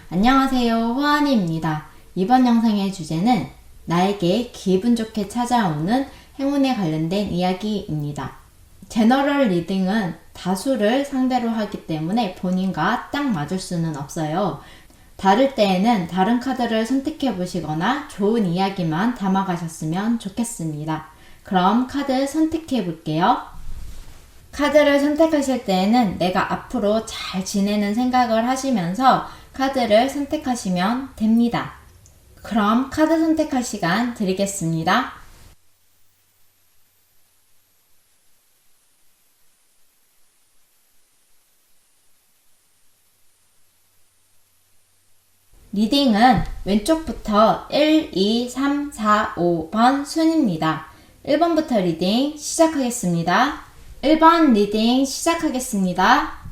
안녕하세요, 호안이입니다. 이번 영상의 주제는 나에게 기분 좋게 찾아오는 행운에 관련된 이야기입니다. 제너럴 리딩은 다수를 상대로 하기 때문에 본인과 딱 맞을 수는 없어요. 다를 때에는 다른 카드를 선택해 보시거나 좋은 이야기만 담아가셨으면 좋겠습니다. 그럼 카드 선택해 볼게요. 카드를 선택하실 때에는 내가 앞으로 잘 지내는 생각을 하시면서 카드를 선택하시면 됩니다. 그럼 카드 선택할 시간 드리겠습니다. 리딩은 왼쪽부터 1, 2, 3, 4, 5번 순입니다. 1번부터 리딩 시작하겠습니다. 1번 리딩 시작하겠습니다.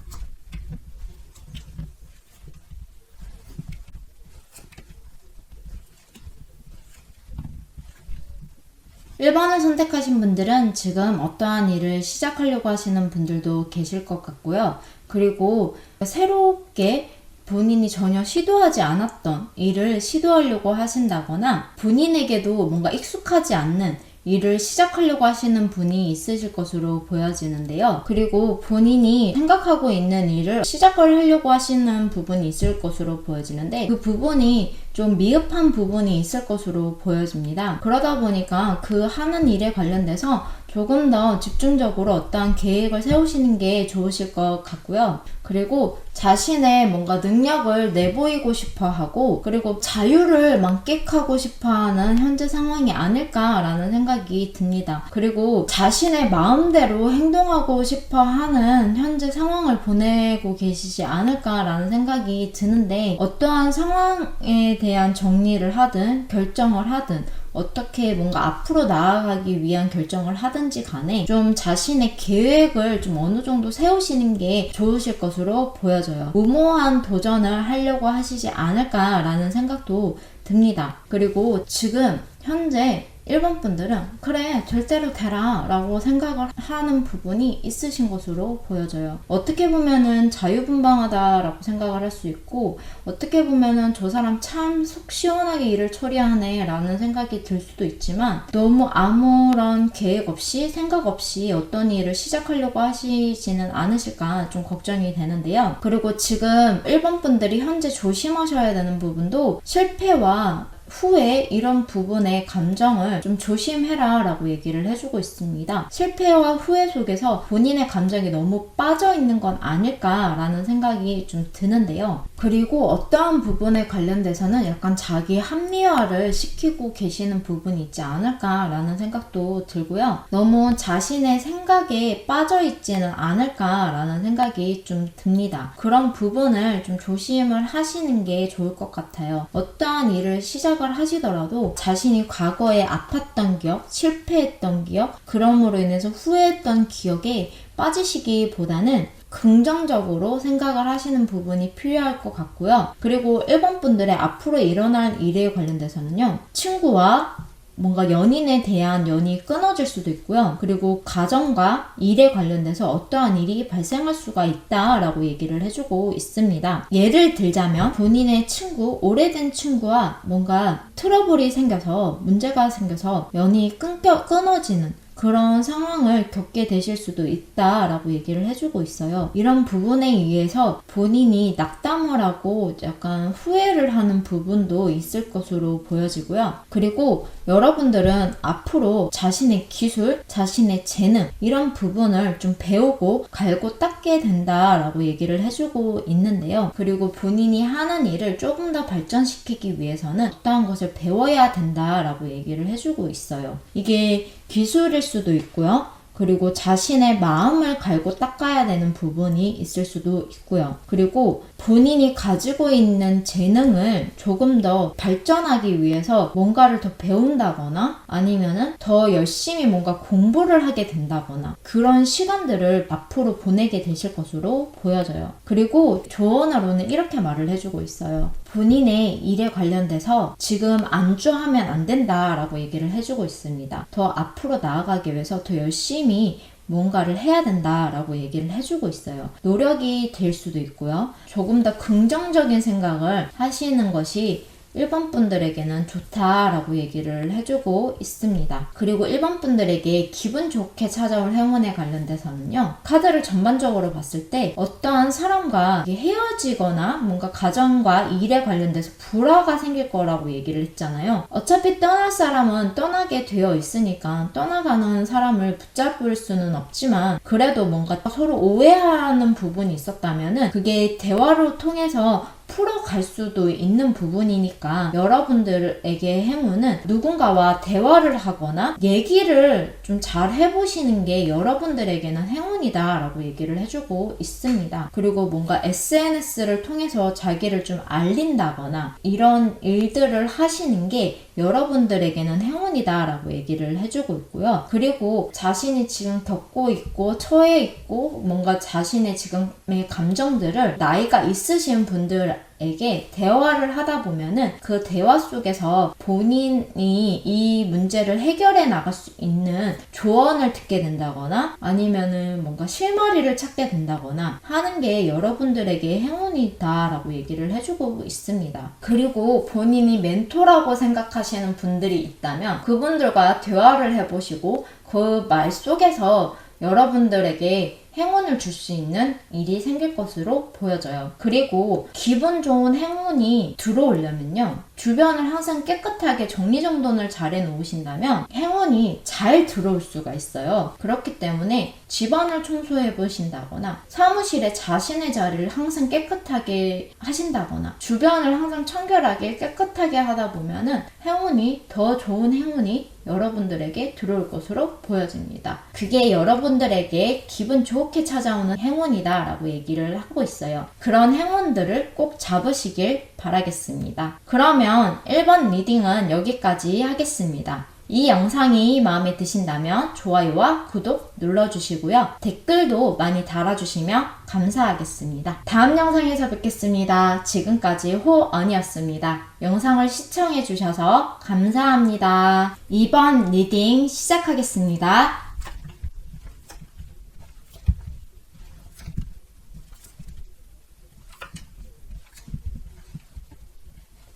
1번을 선택하신 분들은 지금 어떠한 일을 시작하려고 하시는 분들도 계실 것 같고요. 그리고 새롭게 본인이 전혀 시도하지 않았던 일을 시도하려고 하신다거나 본인에게도 뭔가 익숙하지 않는 일을 시작하려고 하시는 분이 있으실 것으로 보여지는데요. 그리고 본인이 생각하고 있는 일을 시작을 하려고 하시는 부분이 있을 것으로 보여지는데 그 부분이 좀 미흡한 부분이 있을 것으로 보여집니다. 그러다 보니까 그 하는 일에 관련돼서 조금 더 집중적으로 어떠한 계획을 세우시는 게 좋으실 것 같고요. 그리고 자신의 뭔가 능력을 내보이고 싶어 하고 그리고 자유를 만끽하고 싶어 하는 현재 상황이 아닐까라는 생각이 듭니다. 그리고 자신의 마음대로 행동하고 싶어 하는 현재 상황을 보내고 계시지 않을까라는 생각이 드는데 어떠한 상황에 대한 정리를 하든 결정을 하든 어떻게 뭔가 앞으로 나아가기 위한 결정을 하든지 간에 좀 자신의 계획을 좀 어느 정도 세우시는 게 좋으실 것으로 보여져요. 무모한 도전을 하려고 하시지 않을까라는 생각도 듭니다. 그리고 지금 현재 1번 분들은 그래 절대로 되라 라고 생각을 하는 부분이 있으신 것으로 보여져요. 어떻게 보면은 자유분방하다 라고 생각을 할 수 있고 어떻게 보면은 저 사람 참 속 시원하게 일을 처리하네 라는 생각이 들 수도 있지만 너무 아무런 계획 없이 생각 없이 어떤 일을 시작하려고 하시지는 않으실까 좀 걱정이 되는데요. 그리고 지금 1번 분들이 현재 조심하셔야 되는 부분도 실패와 후에 이런 부분의 감정을 좀 조심해라 라고 얘기를 해주고 있습니다. 실패와 후회 속에서 본인의 감정이 너무 빠져있는 건 아닐까 라는 생각이 좀 드는데요. 그리고 어떠한 부분에 관련돼서는 약간 자기 합리화를 시키고 계시는 부분이 있지 않을까 라는 생각도 들고요. 너무 자신의 생각에 빠져있지는 않을까 라는 생각이 좀 듭니다. 그런 부분을 좀 조심을 하시는 게 좋을 것 같아요. 어떠한 일을 시작을 하시더라도 자신이 과거에 아팠던 기억, 실패했던 기억, 그럼으로 인해서 후회했던 기억에 빠지시기보다는 긍정적으로 생각을 하시는 부분이 필요할 것 같고요. 그리고 1번 분들의 앞으로 일어날 일에 관련돼서는요. 친구와 뭔가 연인에 대한 연이 끊어질 수도 있고요. 그리고 가정과 일에 관련돼서 어떠한 일이 발생할 수가 있다라고 얘기를 해주고 있습니다. 예를 들자면 본인의 친구, 오래된 친구와 뭔가 트러블이 생겨서 문제가 생겨서 연이 끊어지는 그런 상황을 겪게 되실 수도 있다라고 얘기를 해주고 있어요. 이런 부분에 의해서 본인이 낙담을 하고 약간 후회를 하는 부분도 있을 것으로 보여지고요. 그리고 여러분들은 앞으로 자신의 기술, 자신의 재능 이런 부분을 좀 배우고 갈고 닦게 된다라고 얘기를 해주고 있는데요. 그리고 본인이 하는 일을 조금 더 발전시키기 위해서는 어떠한 것을 배워야 된다라고 얘기를 해주고 있어요. 이게 기술일 수도 있고요. 그리고 자신의 마음을 갈고 닦아야 되는 부분이 있을 수도 있고요. 그리고 본인이 가지고 있는 재능을 조금 더 발전하기 위해서 뭔가를 더 배운다거나 아니면은 더 열심히 뭔가 공부를 하게 된다거나 그런 시간들을 앞으로 보내게 되실 것으로 보여져요. 그리고 조언으로는 이렇게 말을 해주고 있어요. 본인의 일에 관련돼서 지금 안주하면 안 된다라고 얘기를 해주고 있습니다. 더 앞으로 나아가기 위해서 더 열심히 뭔가를 해야 된다라고 얘기를 해주고 있어요. 노력이 될 수도 있고요. 조금 더 긍정적인 생각을 하시는 것이 1번 분들에게는 좋다라고 얘기를 해주고 있습니다. 그리고 1번 분들에게 기분 좋게 찾아올 행운에 관련돼서는요, 카드를 전반적으로 봤을 때 어떠한 사람과 헤어지거나 뭔가 가정과 일에 관련돼서 불화가 생길 거라고 얘기를 했잖아요. 어차피 떠날 사람은 떠나게 되어 있으니까 떠나가는 사람을 붙잡을 수는 없지만, 그래도 뭔가 서로 오해하는 부분이 있었다면은 그게 대화로 통해서 풀어갈 수도 있는 부분이니까, 여러분들에게 행운은 누군가와 대화를 하거나 얘기를 좀 잘 해보시는 게 여러분들에게는 행운이다 라고 얘기를 해주고 있습니다. 그리고 뭔가 SNS를 통해서 자기를 좀 알린다거나 이런 일들을 하시는 게 여러분들에게는 행운이다 라고 얘기를 해주고 있고요. 그리고 자신이 지금 겪고 있고 처해 있고 뭔가 자신의 지금의 감정들을 나이가 있으신 분들에게 대화를 하다 보면은 그 대화 속에서 본인이 이 문제를 해결해 나갈 수 있는 조언을 듣게 된다거나 아니면은 뭔가 실마리를 찾게 된다거나 하는 게 여러분들에게 행운이다 라고 얘기를 해주고 있습니다. 그리고 본인이 멘토라고 생각하시는 분들이 있다면 그분들과 대화를 해보시고 그 말 속에서 여러분들에게 행운을 줄 수 있는 일이 생길 것으로 보여져요. 그리고 기분 좋은 행운이 들어오려면요, 주변을 항상 깨끗하게 정리정돈을 잘 해놓으신다면 행운이 잘 들어올 수가 있어요. 그렇기 때문에 집안을 청소해 보신다거나 사무실에 자신의 자리를 항상 깨끗하게 하신다거나 주변을 항상 청결하게 깨끗하게 하다 보면은 행운이, 더 좋은 행운이 여러분들에게 들어올 것으로 보여집니다. 그게 여러분들에게 기분 좋게 찾아오는 행운이다 라고 얘기를 하고 있어요. 그런 행운들을 꼭 잡으시길 바라겠습니다. 그러면 1번 리딩은 여기까지 하겠습니다. 이 영상이 마음에 드신다면 좋아요와 구독 눌러주시고요. 댓글도 많이 달아주시면 감사하겠습니다. 다음 영상에서 뵙겠습니다. 지금까지 호언이었습니다. 영상을 시청해주셔서 감사합니다. 2번 리딩 시작하겠습니다.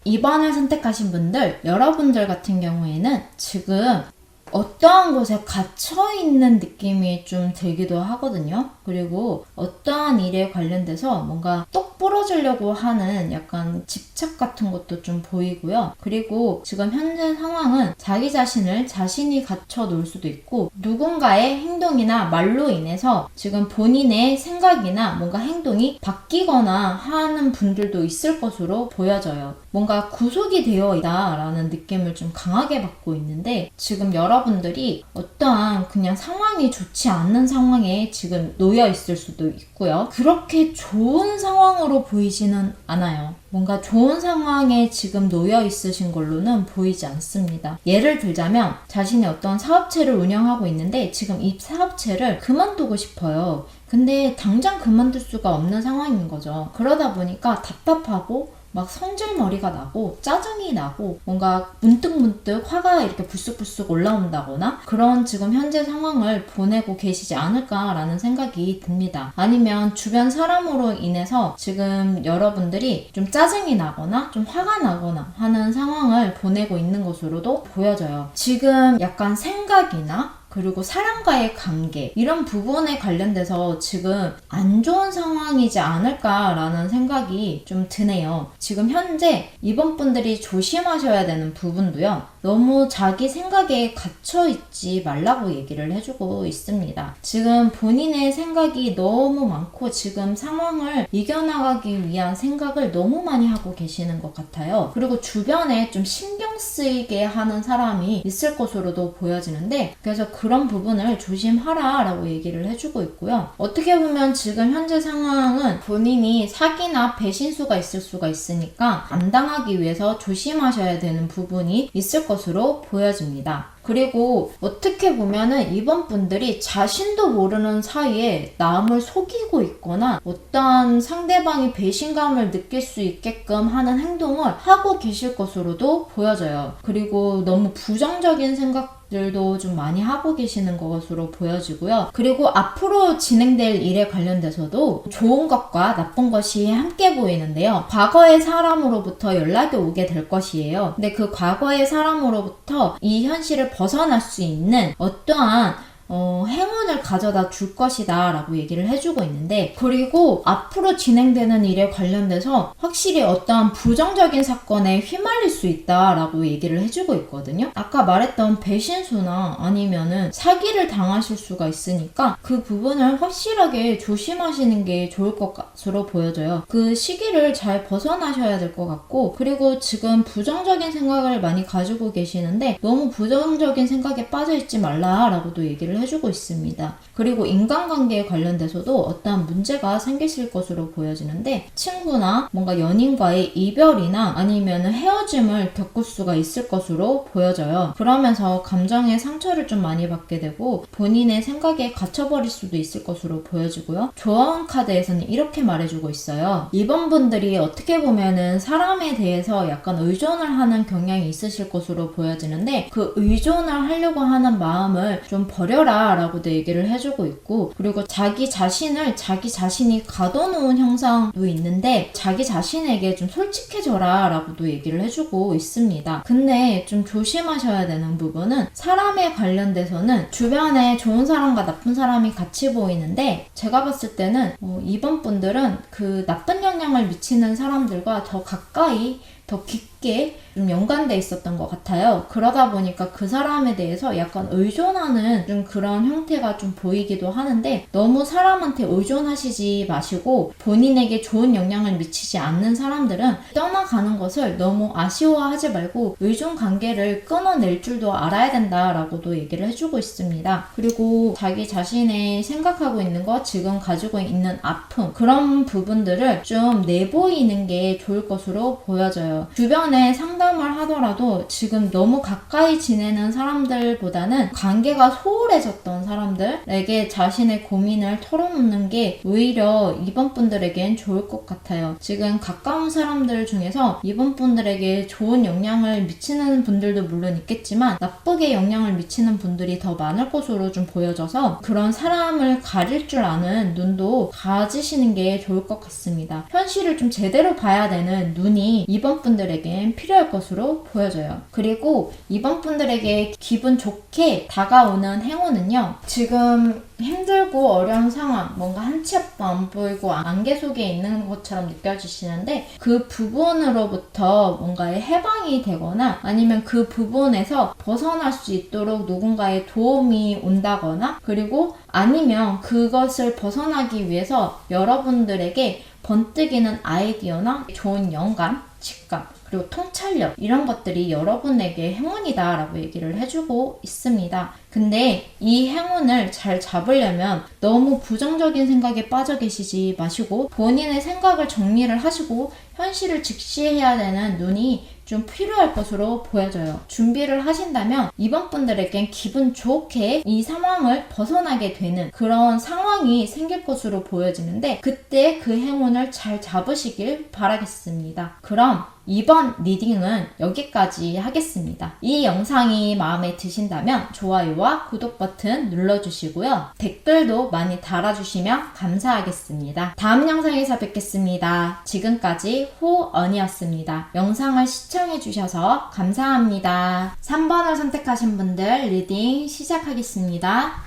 (2번을) 선택하신 분들, 여러분들 같은 경우에는 지금 어떠한 곳에 갇혀있는 느낌이 좀 들기도 하거든요. 그리고 어떠한 일에 관련돼서 뭔가 똑 부러지려고 하는 약간 집착 같은 것도 좀 보이고요. 그리고 지금 현재 상황은 자기 자신을 자신이 갇혀 놓을 수도 있고 누군가의 행동이나 말로 인해서 지금 본인의 생각이나 뭔가 행동이 바뀌거나 하는 분들도 있을 것으로 보여져요. 뭔가 구속이 되어 있다라는 느낌을 좀 강하게 받고 있는데, 지금 여러분들이 어떠한 그냥 상황이 좋지 않는 상황에 지금 놓여 있을 수도 있고요. 그렇게 좋은 상황으로 보이지는 않아요. 뭔가 좋은 상황에 지금 놓여 있으신 걸로는 보이지 않습니다. 예를 들자면 자신이 어떤 사업체를 운영하고 있는데 지금 이 사업체를 그만두고 싶어요. 근데 당장 그만둘 수가 없는 상황인 거죠. 그러다 보니까 답답하고 막 성질머리가 나고 짜증이 나고 뭔가 문득문득 화가 이렇게 불쑥불쑥 올라온다거나 그런 지금 현재 상황을 보내고 계시지 않을까라는 생각이 듭니다. 아니면 주변 사람으로 인해서 지금 여러분들이 좀 짜증이 나거나 좀 화가 나거나 하는 상황을 보내고 있는 것으로도 보여져요. 지금 약간 생각이나 그리고 사람과의 관계 이런 부분에 관련돼서 지금 안 좋은 상황이지 않을까라는 생각이 좀 드네요. 지금 현재 이번 분들이 조심하셔야 되는 부분도요. 너무 자기 생각에 갇혀있지 말라고 얘기를 해주고 있습니다. 지금 본인의 생각이 너무 많고 지금 상황을 이겨나가기 위한 생각을 너무 많이 하고 계시는 것 같아요. 그리고 주변에 좀 신경 쓰이게 하는 사람이 있을 것으로도 보여지는데, 그래서 그런 부분을 조심하라 라고 얘기를 해주고 있고요. 어떻게 보면 지금 현재 상황은 본인이 사기나 배신수가 있을 수가 있으니까 안 당하기 위해서 조심하셔야 되는 부분이 있을 것으로 보여집니다. 그리고 어떻게 보면은 이번 분들이 자신도 모르는 사이에 남을 속이고 있거나 어떤 상대방이 배신감을 느낄 수 있게끔 하는 행동을 하고 계실 것으로도 보여져요. 그리고 너무 부정적인 생각 일도 좀 많이 하고 계시는 것으로 보여지고요. 그리고 앞으로 진행될 일에 관련돼서도 좋은 것과 나쁜 것이 함께 보이는데요. 과거의 사람으로부터 연락이 오게 될 것이에요. 근데 그 과거의 사람으로부터 이 현실을 벗어날 수 있는 어떠한 행운을 가져다 줄 것이다 라고 얘기를 해주고 있는데, 그리고 앞으로 진행되는 일에 관련돼서 확실히 어떠한 부정적인 사건에 휘말릴 수 있다 라고 얘기를 해주고 있거든요. 아까 말했던 배신수나 아니면은 사기를 당하실 수가 있으니까 그 부분을 확실하게 조심하시는 게 좋을 것으로 보여져요. 그 시기를 잘 벗어나셔야 될 것 같고, 그리고 지금 부정적인 생각을 많이 가지고 계시는데 너무 부정적인 생각에 빠져있지 말라 라고도 얘기를 해주고 있습니다. 그리고 인간관계에 관련돼서도 어떠한 문제가 생기실 것으로 보여지는데, 친구나 뭔가 연인과의 이별이나 아니면 헤어짐을 겪을 수가 있을 것으로 보여져요. 그러면서 감정의 상처를 좀 많이 받게 되고 본인의 생각에 갇혀버릴 수도 있을 것으로 보여지고요. 조언 카드에서는 이렇게 말해주고 있어요. 이번 분들이 어떻게 보면은 사람에 대해서 약간 의존을 하는 경향이 있으실 것으로 보여지는데, 그 의존을 하려고 하는 마음을 좀 버려라 라고도 얘기를 해주고 있고, 그리고 자기 자신을 자기 자신이 가둬놓은 형상도 있는데 자기 자신에게 좀 솔직해져라 라고도 얘기를 해주고 있습니다. 근데 좀 조심하셔야 되는 부분은, 사람에 관련돼서는 주변에 좋은 사람과 나쁜 사람이 같이 보이는데, 제가 봤을 때는 이번 분들은 그 나쁜 영향을 미치는 사람들과 더 가까이 더 깊게 좀 연관돼 있었던 것 같아요. 그러다 보니까 그 사람에 대해서 약간 의존하는 좀 그런 형태가 좀 보이기도 하는데, 너무 사람한테 의존하시지 마시고 본인에게 좋은 영향을 미치지 않는 사람들은 떠나가는 것을 너무 아쉬워하지 말고 의존 관계를 끊어낼 줄도 알아야 된다라고도 얘기를 해주고 있습니다. 그리고 자기 자신의 생각하고 있는 것, 지금 가지고 있는 아픔, 그런 부분들을 좀 내보이는 게 좋을 것으로 보여져요. 주변에 상담을 하더라도 지금 너무 가까이 지내는 사람들보다는 관계가 소홀해졌던 사람들에게 자신의 고민을 털어놓는 게 오히려 이번 분들에겐 좋을 것 같아요. 지금 가까운 사람들 중에서 이번 분들에게 좋은 영향을 미치는 분들도 물론 있겠지만 나쁘게 영향을 미치는 분들이 더 많을 것으로 좀 보여져서, 그런 사람을 가릴 줄 아는 눈도 가지시는 게 좋을 것 같습니다. 현실을 좀 제대로 봐야 되는 눈이 이번 분들에겐 필요할 것으로 보여져요. 그리고 이번 분들에게 기분 좋게 다가오는 행운은요, 지금 힘들고 어려운 상황, 뭔가 한 치 앞도 안 보이고 안개 속에 있는 것처럼 느껴지시는데, 그 부분으로부터 뭔가의 해방이 되거나 아니면 그 부분에서 벗어날 수 있도록 누군가의 도움이 온다거나, 그리고 아니면 그것을 벗어나기 위해서 여러분들에게 번뜩이는 아이디어나 좋은 영감, 직감, 그리고 통찰력, 이런 것들이 여러분에게 행운이다 라고 얘기를 해주고 있습니다. 근데 이 행운을 잘 잡으려면 너무 부정적인 생각에 빠져 계시지 마시고 본인의 생각을 정리를 하시고 현실을 직시해야 되는 눈이 좀 필요할 것으로 보여져요. 준비를 하신다면 이번 분들에겐 기분 좋게 이 상황을 벗어나게 되는 그런 상황이 생길 것으로 보여지는데, 그때 그 행운을 잘 잡으시길 바라겠습니다. 그럼 이번 리딩은 여기까지 하겠습니다. 이 영상이 마음에 드신다면 좋아요와 구독 버튼 눌러주시고요. 댓글도 많이 달아주시면 감사하겠습니다. 다음 영상에서 뵙겠습니다. 지금까지 호언이었습니다. 영상을 시청해주셔서 감사합니다. 3번을 선택하신 분들 리딩 시작하겠습니다.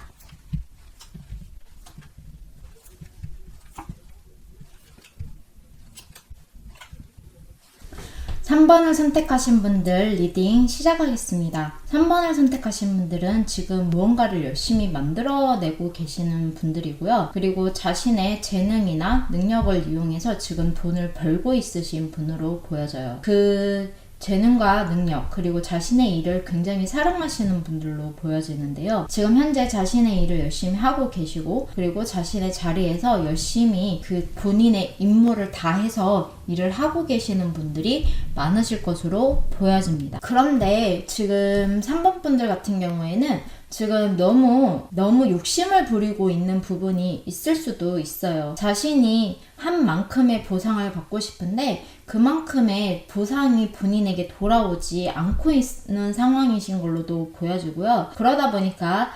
3번을 선택하신 분들 리딩 시작하겠습니다. 3번을 선택하신 분들은 지금 무언가를 열심히 만들어내고 계시는 분들이고요. 그리고 자신의 재능이나 능력을 이용해서 지금 돈을 벌고 있으신 분으로 보여져요. 그 재능과 능력, 그리고 자신의 일을 굉장히 사랑하시는 분들로 보여지는데요. 지금 현재 자신의 일을 열심히 하고 계시고, 그리고 자신의 자리에서 열심히 그 본인의 임무를 다해서 일을 하고 계시는 분들이 많으실 것으로 보여집니다. 그런데 지금 3번 분들 같은 경우에는 지금 너무 욕심을 부리고 있는 부분이 있을 수도 있어요. 자신이 한 만큼의 보상을 받고 싶은데 그만큼의 보상이 본인에게 돌아오지 않고 있는 상황이신 걸로도 보여지고요. 그러다 보니까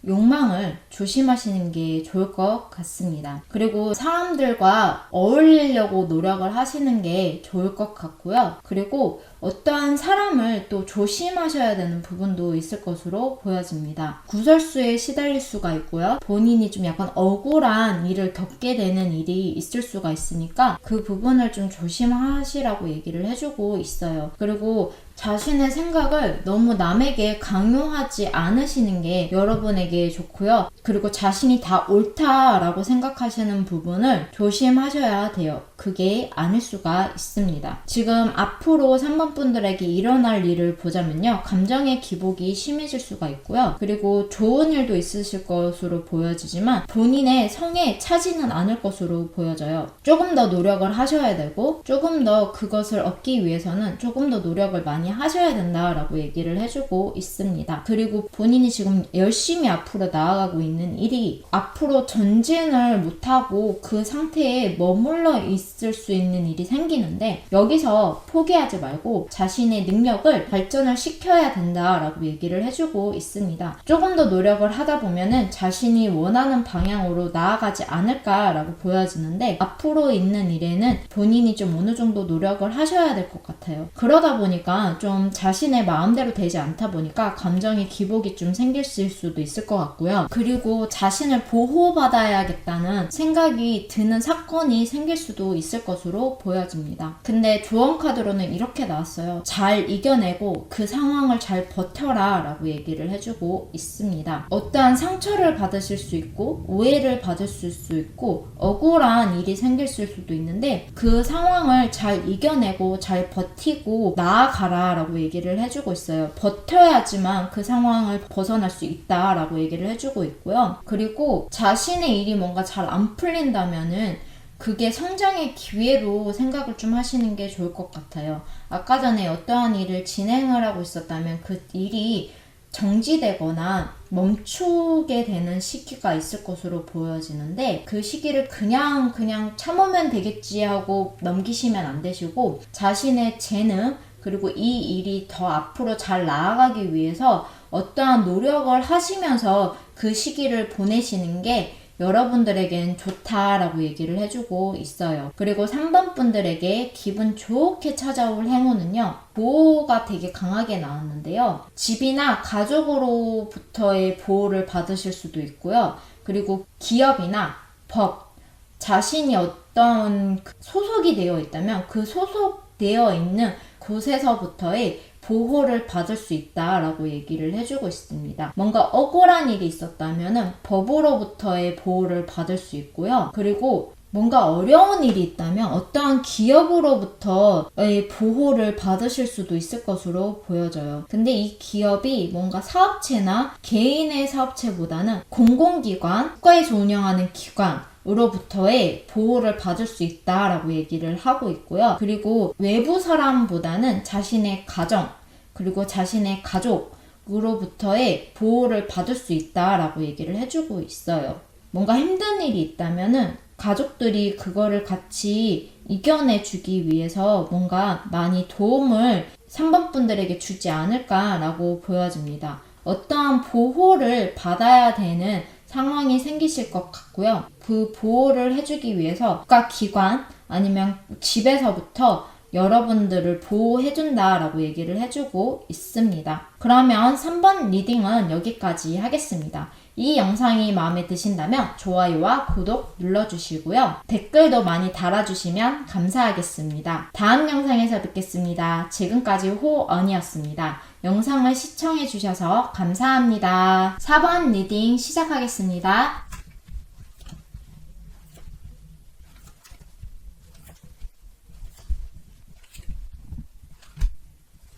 욕망을 조심하시는 게 좋을 것 같습니다. 그리고 사람들과 어울리려고 노력을 하시는 게 좋을 것 같고요. 그리고 어떠한 사람을 또 조심하셔야 되는 부분도 있을 것으로 보여집니다. 구설수에 시달릴 수가 있고요. 본인이 좀 약간 억울한 일을 겪게 되는 일이 있을 수가 있으니까 그 부분을 좀 조심하시라고 얘기를 해주고 있어요. 그리고 자신의 생각을 너무 남에게 강요하지 않으시는 게 여러분에게 좋고요. 그리고 자신이 다 옳다라고 생각하시는 부분을 조심하셔야 돼요. 그게 아닐 수가 있습니다. 지금 앞으로 3번 분들에게 일어날 일을 보자면요. 감정의 기복이 심해질 수가 있고요. 그리고 좋은 일도 있으실 것으로 보여지지만 본인의 성에 차지는 않을 것으로 보여져요. 조금 더 노력을 하셔야 되고 조금 더 그것을 얻기 위해서는 조금 더 노력을 많이 하셔야 된다라고 얘기를 해주고 있습니다. 그리고 본인이 지금 열심히 앞으로 나아가고 있는 일이 앞으로 전진을 못하고 그 상태에 머물러 있을 수 있는 일이 생기는데 여기서 포기하지 말고 자신의 능력을 발전을 시켜야 된다라고 얘기를 해주고 있습니다. 조금 더 노력을 하다 보면은 자신이 원하는 방향으로 나아가지 않을까라고 보여지는데 앞으로 있는 일에는 본인이 좀 어느 정도 노력을 하셔야 될 것 같아요. 그러다 보니까 좀 자신의 마음대로 되지 않다 보니까 감정의 기복이 좀 생길 수도 있을 것 같고요. 그리고 자신을 보호받아야겠다는 생각이 드는 사건이 생길 수도 있을 것으로 보여집니다. 근데 조언 카드로는 이렇게 나왔어요. 잘 이겨내고 그 상황을 잘 버텨라 라고 얘기를 해주고 있습니다. 어떠한 상처를 받으실 수 있고 오해를 받을 수 있고 억울한 일이 생길 수도 있는데 그 상황을 잘 이겨내고 잘 버티고 나아가라 라고 얘기를 해주고 있어요. 버텨야지만 그 상황을 벗어날 수 있다 라고 얘기를 해주고 있고요. 그리고 자신의 일이 뭔가 잘 안 풀린다면은 그게 성장의 기회로 생각을 좀 하시는 게 좋을 것 같아요. 아까 전에 어떠한 일을 진행을 하고 있었다면 그 일이 정지되거나 멈추게 되는 시기가 있을 것으로 보여지는데 그 시기를 그냥 참으면 되겠지 하고 넘기시면 안 되시고 자신의 재능 그리고 이 일이 더 앞으로 잘 나아가기 위해서 어떠한 노력을 하시면서 그 시기를 보내시는 게 여러분들에겐 좋다라고 얘기를 해주고 있어요. 그리고 3번 분들에게 기분 좋게 찾아올 행운은요. 보호가 되게 강하게 나왔는데요. 집이나 가족으로부터의 보호를 받으실 수도 있고요. 그리고 기업이나 법, 자신이 어떤 소속이 되어 있다면 그 소속되어 있는 곳에서부터의 보호를 받을 수 있다라고 얘기를 해주고 있습니다. 뭔가 억울한 일이 있었다면 법으로부터의 보호를 받을 수 있고요. 그리고 뭔가 어려운 일이 있다면 어떠한 기업으로부터의 보호를 받으실 수도 있을 것으로 보여져요. 근데 이 기업이 뭔가 사업체나 개인의 사업체보다는 공공기관, 국가에서 운영하는 기관 으로부터의 보호를 받을 수 있다라고 얘기를 하고 있고요. 그리고 외부 사람보다는 자신의 가정 그리고 자신의 가족으로부터의 보호를 받을 수 있다라고 얘기를 해주고 있어요. 뭔가 힘든 일이 있다면은 가족들이 그거를 같이 이겨내주기 위해서 뭔가 많이 도움을 3번 분들에게 주지 않을까라고 보여집니다. 어떠한 보호를 받아야 되는 상황이 생기실 것 같고요. 그 보호를 해주기 위해서 국가기관 아니면 집에서부터 여러분들을 보호해준다라고 얘기를 해주고 있습니다. 그러면 3번 리딩은 여기까지 하겠습니다. 이 영상이 마음에 드신다면 좋아요와 구독 눌러주시고요. 댓글도 많이 달아주시면 감사하겠습니다. 다음 영상에서 뵙겠습니다. 지금까지 호언이었습니다. 영상을 시청해주셔서 감사합니다. 4번 리딩 시작하겠습니다.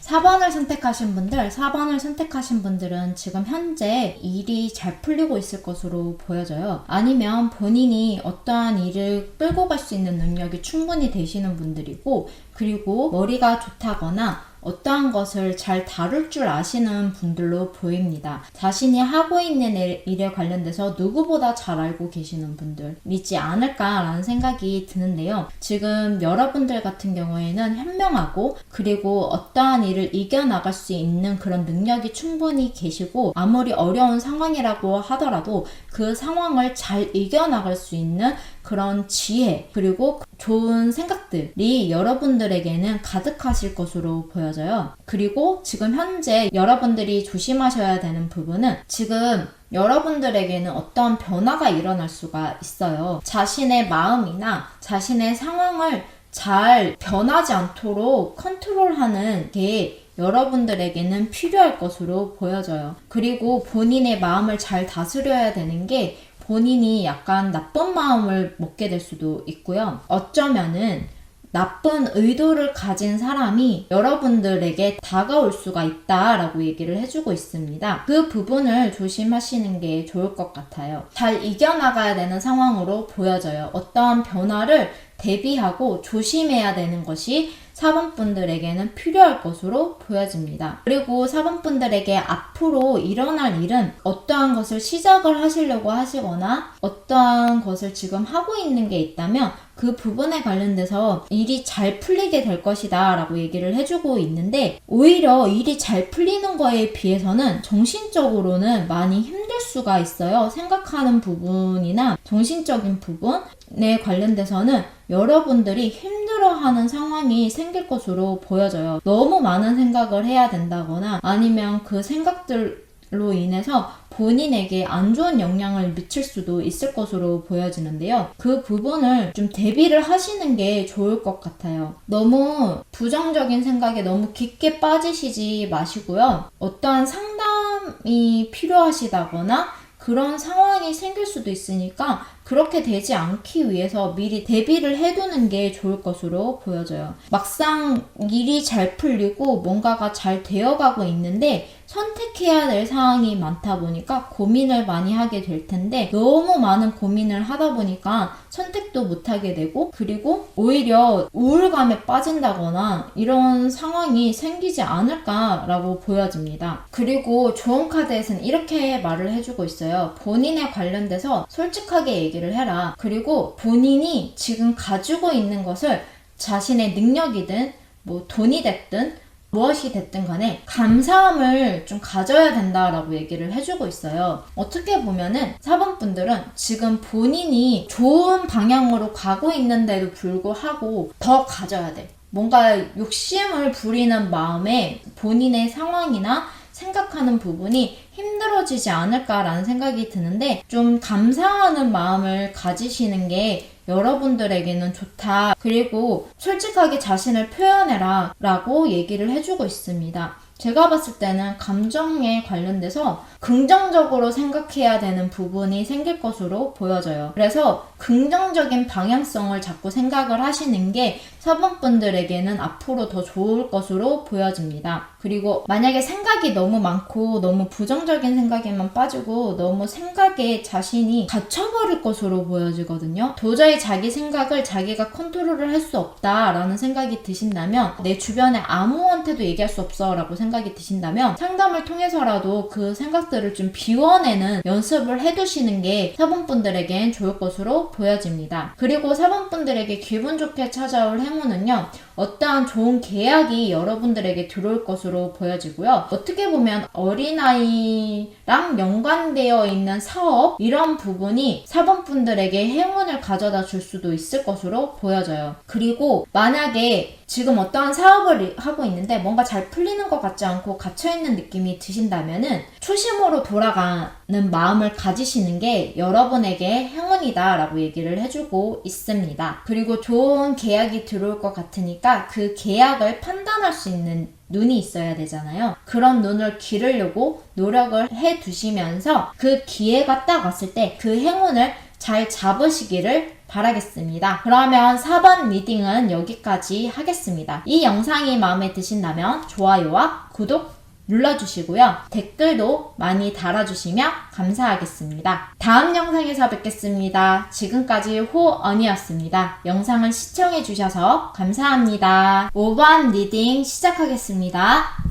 4번을 선택하신 분들은 지금 현재 일이 잘 풀리고 있을 것으로 보여져요. 아니면 본인이 어떠한 일을 끌고 갈 수 있는 능력이 충분히 되시는 분들이고, 그리고 머리가 좋다거나 어떠한 것을 잘 다룰 줄 아시는 분들로 보입니다. 자신이 하고 있는 일에 관련돼서 누구보다 잘 알고 계시는 분들이지 않을까라는 생각이 드는데요. 지금 여러분들 같은 경우에는 현명하고 그리고 어떠한 일을 이겨나갈 수 있는 그런 능력이 충분히 계시고 아무리 어려운 상황이라고 하더라도 그 상황을 잘 이겨나갈 수 있는 그런 지혜 그리고 좋은 생각들이 여러분들에게는 가득하실 것으로 보여져요. 그리고 지금 현재 여러분들이 조심하셔야 되는 부분은 지금 여러분들에게는 어떠한 변화가 일어날 수가 있어요. 자신의 마음이나 자신의 상황을 잘 변하지 않도록 컨트롤하는 게 여러분들에게는 필요할 것으로 보여져요. 그리고 본인의 마음을 잘 다스려야 되는 게 본인이 약간 나쁜 마음을 먹게 될 수도 있고요. 어쩌면은 나쁜 의도를 가진 사람이 여러분들에게 다가올 수가 있다라고 얘기를 해주고 있습니다. 그 부분을 조심하시는 게 좋을 것 같아요. 잘 이겨나가야 되는 상황으로 보여져요. 어떠한 변화를 대비하고 조심해야 되는 것이 4번 분들에게는 필요할 것으로 보여집니다. 그리고 4번 분들에게 앞으로 일어날 일은 어떠한 것을 시작을 하시려고 하시거나 어떠한 것을 지금 하고 있는 게 있다면 그 부분에 관련돼서 일이 잘 풀리게 될 것이다 라고 얘기를 해주고 있는데 오히려 일이 잘 풀리는 거에 비해서는 정신적으로는 많이 힘들 수가 있어요. 생각하는 부분이나 정신적인 부분에 관련돼서는 여러분들이 힘들어하는 상황이 생길 것으로 보여져요. 너무 많은 생각을 해야 된다거나 아니면 그 생각들로 인해서 본인에게 안 좋은 영향을 미칠 수도 있을 것으로 보여지는데요. 그 부분을 좀 대비를 하시는 게 좋을 것 같아요. 너무 부정적인 생각에 너무 깊게 빠지시지 마시고요. 어떠한 상담이 필요하시다거나 그런 상황이 생길 수도 있으니까 그렇게 되지 않기 위해서 미리 대비를 해두는 게 좋을 것으로 보여져요. 막상 일이 잘 풀리고 뭔가가 잘 되어가고 있는데 선택해야 될 상황이 많다 보니까 고민을 많이 하게 될 텐데 너무 많은 고민을 하다 보니까 선택도 못하게 되고 그리고 오히려 우울감에 빠진다거나 이런 상황이 생기지 않을까라고 보여집니다. 그리고 좋은 카드에서는 이렇게 말을 해주고 있어요. 본인에 관련돼서 솔직하게 얘기를 해라. 그리고 본인이 지금 가지고 있는 것을 자신의 능력이든 뭐 돈이 됐든 무엇이 됐든 간에 감사함을 좀 가져야 된다라고 얘기를 해주고 있어요. 어떻게 보면은 4번 분들은 지금 본인이 좋은 방향으로 가고 있는데도 불구하고 더 가져야 돼. 뭔가 욕심을 부리는 마음에 본인의 상황이나 생각하는 부분이 힘들어지지 않을까라는 생각이 드는데 좀 감사하는 마음을 가지시는 게 여러분들에게는 좋다. 그리고 솔직하게 자신을 표현해라 라고 얘기를 해주고 있습니다. 제가 봤을 때는 감정에 관련돼서 긍정적으로 생각해야 되는 부분이 생길 것으로 보여져요. 그래서 긍정적인 방향성을 자꾸 생각을 하시는 게 4번 분들에게는 앞으로 더 좋을 것으로 보여집니다. 그리고 만약에 생각이 너무 많고 너무 부정적인 생각에만 빠지고 너무 생각에 자신이 갇혀버릴 것으로 보여지거든요. 도저히 자기 생각을 자기가 컨트롤을 할 수 없다라는 생각이 드신다면 내 주변에 아무한테도 얘기할 수 없어 라고 생각이 드신다면 상담을 통해서라도 그 생각들을 좀 비워내는 연습을 해두시는 게 4번 분들에겐 좋을 것으로 보여집니다. 그리고 4번 분들에게 기분 좋게 찾아올 행운은요. 어떠한 좋은 계약이 여러분들에게 들어올 것으로 보여지고요. 어떻게 보면 어린아이랑 연관되어 있는 사업 이런 부분이 4번 분들에게 행운을 가져다 줄 수도 있을 것으로 보여져요. 그리고 만약에 지금 어떠한 사업을 하고 있는데 뭔가 잘 풀리는 것 같지 않고 갇혀있는 느낌이 드신다면은 초심으로 돌아가는 마음을 가지시는 게 여러분에게 행운이다 라고 얘기를 해주고 있습니다. 그리고 좋은 계약이 들어올 것 같으니까 그 계약을 판단할 수 있는 눈이 있어야 되잖아요. 그런 눈을 기르려고 노력을 해 두시면서 그 기회가 딱 왔을 때 그 행운을 잘 잡으시기를 바라겠습니다. 그러면 4번 리딩은 여기까지 하겠습니다. 이 영상이 마음에 드신다면 좋아요와 구독 눌러주시고요. 댓글도 많이 달아주시면 감사하겠습니다. 다음 영상에서 뵙겠습니다. 지금까지 호언이었습니다. 영상을 시청해주셔서 감사합니다. 5번 리딩 시작하겠습니다.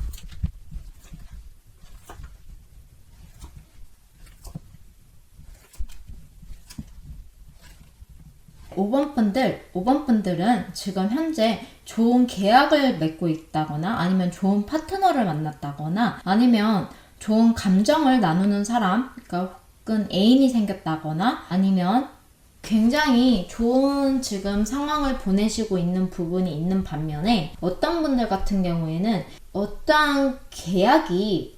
5번 분들은 지금 현재 좋은 계약을 맺고 있다거나 아니면 좋은 파트너를 만났다거나 아니면 좋은 감정을 나누는 사람, 그러니까 혹은 애인이 생겼다거나 아니면 굉장히 좋은 지금 상황을 보내시고 있는 부분이 있는 반면에 어떤 분들 같은 경우에는 어떠한 계약이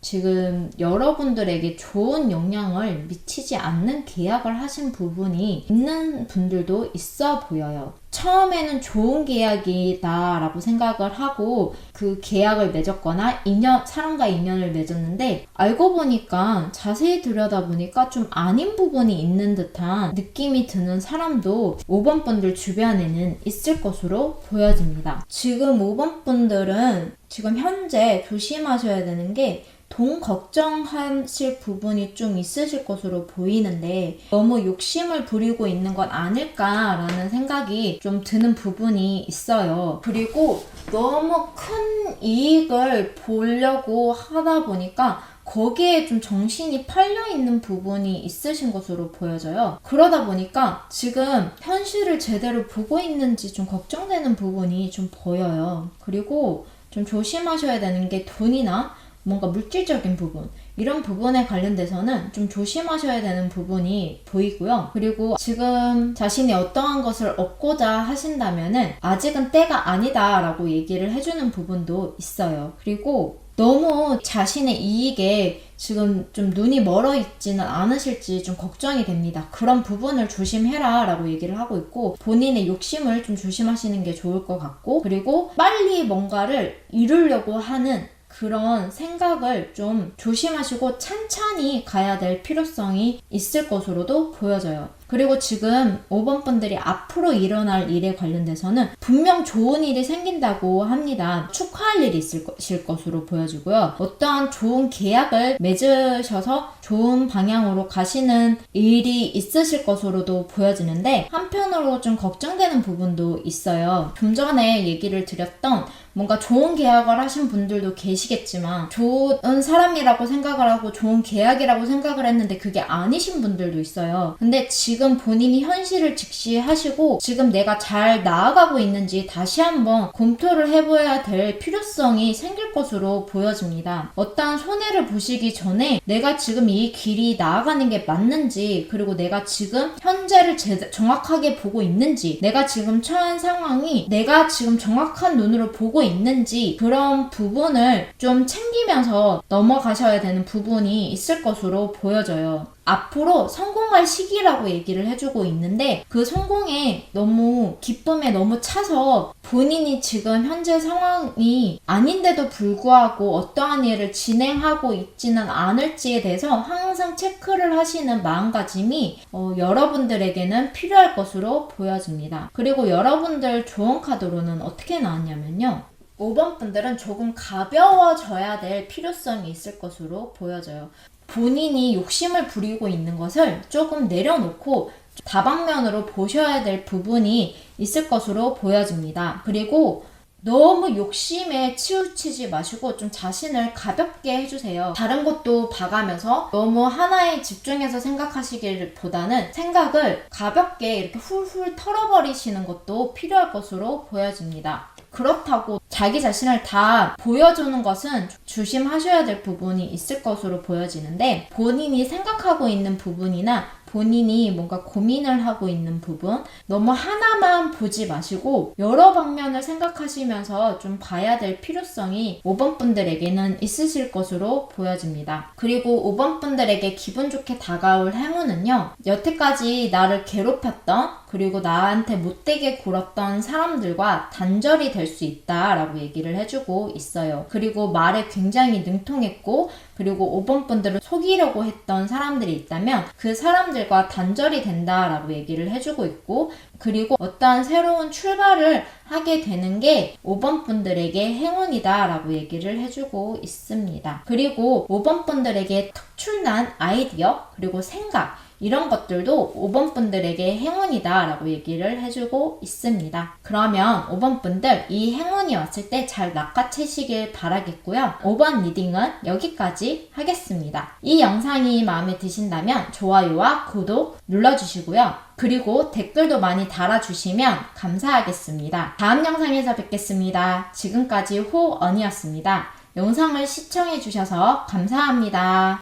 지금 여러분들에게 좋은 영향을 미치지 않는 계약을 하신 부분이 있는 분들도 있어 보여요. 처음에는 좋은 계약이다 라고 생각을 하고 그 계약을 맺었거나 사람과 인연을 맺었는데 알고 보니까 자세히 들여다보니까 좀 아닌 부분이 있는 듯한 느낌이 드는 사람도 5번 분들 주변에는 있을 것으로 보여집니다. 지금 5번 분들은 지금 현재 조심하셔야 되는 게 돈 걱정하실 부분이 좀 있으실 것으로 보이는데 너무 욕심을 부리고 있는 건 아닐까라는 생각이 좀 드는 부분이 있어요. 그리고 너무 큰 이익을 보려고 하다 보니까 거기에 좀 정신이 팔려있는 부분이 있으신 것으로 보여져요. 그러다 보니까 지금 현실을 제대로 보고 있는지 좀 걱정되는 부분이 좀 보여요. 그리고 좀 조심하셔야 되는 게 돈이나 뭔가 물질적인 부분 이런 부분에 관련돼서는 좀 조심하셔야 되는 부분이 보이고요. 그리고 지금 자신이 어떠한 것을 얻고자 하신다면은 아직은 때가 아니다 라고 얘기를 해주는 부분도 있어요. 그리고 너무 자신의 이익에 지금 좀 눈이 멀어 있지는 않으실지 좀 걱정이 됩니다. 그런 부분을 조심해라 라고 얘기를 하고 있고 본인의 욕심을 좀 조심하시는 게 좋을 것 같고 그리고 빨리 뭔가를 이루려고 하는 그런 생각을 좀 조심하시고 찬찬히 가야 될 필요성이 있을 것으로도 보여져요. 그리고 지금 5번 분들이 앞으로 일어날 일에 관련돼서는 분명 좋은 일이 생긴다고 합니다. 축하할 일이 있으실 것으로 보여지고요. 어떠한 좋은 계약을 맺으셔서 좋은 방향으로 가시는 일이 있으실 것으로도 보여지는데 한편으로 좀 걱정되는 부분도 있어요. 좀 전에 얘기를 드렸던 뭔가 좋은 계약을 하신 분들도 계시겠지만 좋은 사람이라고 생각을 하고 좋은 계약이라고 생각을 했는데 그게 아니신 분들도 있어요. 근데 지금 본인이 현실을 직시하시고 지금 내가 잘 나아가고 있는지 다시 한번 검토를 해봐야 될 필요성이 생길 것으로 보여집니다. 어떠한 손해를 보시기 전에 내가 지금 이 길이 나아가는 게 맞는지 그리고 내가 지금 현재를 정확하게 보고 있는지 내가 지금 처한 상황이 내가 지금 정확한 눈으로 보고 있는지 그런 부분을 좀 챙기면서 넘어가셔야 되는 부분이 있을 것으로 보여져요. 앞으로 성공할 시기라고 얘기를 해주고 있는데 그 성공에 너무 기쁨에 너무 차서 본인이 지금 현재 상황이 아닌데도 불구하고 어떠한 일을 진행하고 있지는 않을지에 대해서 항상 체크를 하시는 마음가짐이 여러분들에게는 필요할 것으로 보여집니다. 그리고 여러분들 조언 카드로는 어떻게 나왔냐면요. 5번 분들은 조금 가벼워져야 될 필요성이 있을 것으로 보여져요. 본인이 욕심을 부리고 있는 것을 조금 내려놓고 다방면으로 보셔야 될 부분이 있을 것으로 보여집니다. 그리고 너무 욕심에 치우치지 마시고 좀 자신을 가볍게 해주세요. 다른 것도 봐가면서 너무 하나에 집중해서 생각하시기보다는 생각을 가볍게 이렇게 훌훌 털어버리시는 것도 필요할 것으로 보여집니다. 그렇다고 자기 자신을 다 보여주는 것은 조심하셔야 될 부분이 있을 것으로 보여지는데 본인이 생각하고 있는 부분이나 본인이 뭔가 고민을 하고 있는 부분 너무 하나만 보지 마시고 여러 방면을 생각하시면서 좀 봐야 될 필요성이 5번 분들에게는 있으실 것으로 보여집니다. 그리고 5번 분들에게 기분 좋게 다가올 행운은요. 여태까지 나를 괴롭혔던 그리고 나한테 못되게 굴었던 사람들과 단절이 될 수 있다라고 얘기를 해주고 있어요. 그리고 말에 굉장히 능통했고 그리고 5번 분들을 속이려고 했던 사람들이 있다면 그 사람들 사람들과 단절이 된다라고 얘기를 해주고 있고, 그리고 어떠한 새로운 출발을 하게 되는 게 5번 분들에게 행운이다라고 얘기를 해주고 있습니다. 그리고 5번 분들에게 특출난 아이디어 그리고 생각 이런 것들도 5번 분들에게 행운이다 라고 얘기를 해주고 있습니다. 그러면 5번 분들 이 행운이 왔을 때 잘 낚아채시길 바라겠고요. 5번 리딩은 여기까지 하겠습니다. 이 영상이 마음에 드신다면 좋아요와 구독 눌러주시고요. 그리고 댓글도 많이 달아주시면 감사하겠습니다. 다음 영상에서 뵙겠습니다. 지금까지 호언이었습니다. 영상을 시청해주셔서 감사합니다.